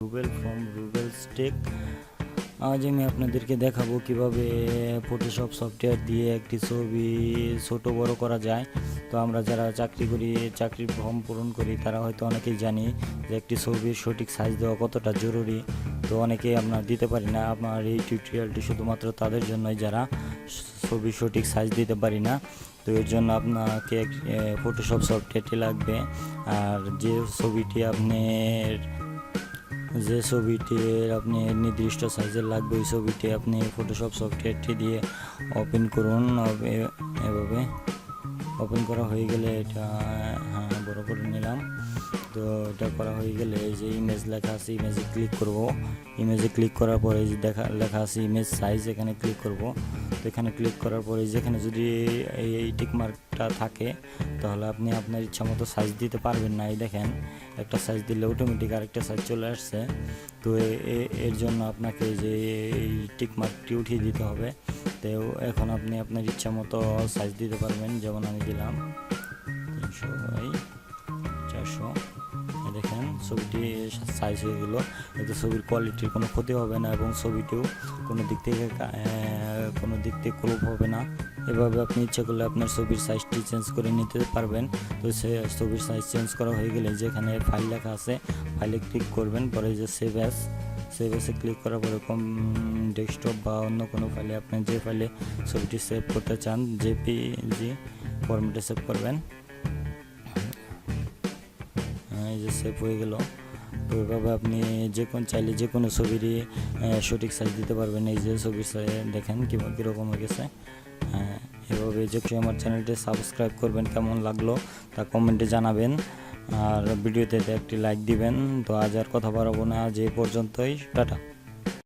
Rubel from রুবেলস take. আজ আমি আপনাদেরকে দেখাবো কিভাবে ফটোশপ সফটওয়্যার দিয়ে একটি ছবি ছোট বড় করা যায়। তো আমরা যারা চাকরির ফর্ম পূরণ করি তারা হয়তো অনেকেই জানি যে একটি ছবির সঠিক সাইজ দেওয়া কতটা জরুরি। তো অনেকেই আমরা দিতে পারি না। আমার এই টিউটোরিয়ালটি শুধুমাত্র তাদের জন্যই যারা ছবির সঠিক সাইজ দিতে পারি না। তো এর জন্য আপনাকে ফটোশপ সফটওয়্যারটি লাগবে। আর যে ছবিটি আপনি নির্দিষ্ট সাইজের লাগবে, ওই ছবিটি আপনি ফটোশপ সফটওয়্যারটি দিয়ে ওপেন করুন। এভাবে ওপেন করা হয়ে গেলে এটা বড় করে নিলাম। তো এটা করা হয়ে গেলে এই যে ইমেজ লেখা আছে, ইমেজে ক্লিক করব। ইমেজে ক্লিক করার পরে এই যে লেখা আছে ইমেজ সাইজ, এখানে ক্লিক করব। তো এখানে ক্লিক করার পরে যেখানে যদি এই টিক মার্কটা থাকে তাহলে আপনি আপনার ইচ্ছা মতো সাইজ দিতে পারবেন না। এই দেখেন, একটা সাইজ দিলে অটোমেটিক আরেকটা সাইজ চলে আসছে। তো এর জন্য আপনাকে যে এই টিক মার্কটি উঠিয়ে দিতে হবে। তো এখন আপনি আপনার ইচ্ছা মতো সাইজ দিতে পারবেন। যেমন আমি দিলাম 300x400। দেখেন ছবিটি সাইজ হয়ে গেল। এতে ছবির কোয়ালিটির কোনো ক্ষতি হবে না এবং ছবিটিও কোনো দিক থেকে ক্রপ হবে না। এভাবে আপনি ইচ্ছা করলে আপনার ছবির সাইজটি চেঞ্জ করে নিতে পারবেন। তো সে ছবির সাইজ চেঞ্জ করা হয়ে গেলে যেখানে ফাইল লেখা আছে ফাইলে ক্লিক করবেন। পরে যে সেভ অ্যাসে ক্লিক করার পরে ডেস্কটপ বা অন্য কোনো ফাইলে আপনি যে ফাইলে ছবিটি সেভ করতে চান জেপিজি ফরম্যাটে সেভ করবেন। এই যে সেভ হয়ে গেল। তো এভাবে আপনি চাইলে যে কোনো ছবিরই সঠিক সাইজ দিতে পারবেন। এই যে ছবির সাইজ দেখেন কীরকম হয়ে গেছে। এভাবে যে আমার চ্যানেলটি সাবস্ক্রাইব করবেন, কেমন লাগলো তা কমেন্টে জানাবেন, আর ভিডিওতে একটি লাইক দিবেন। তো আজ আর কথা বাড়াবো না, আজ এই পর্যন্তই, টাটা।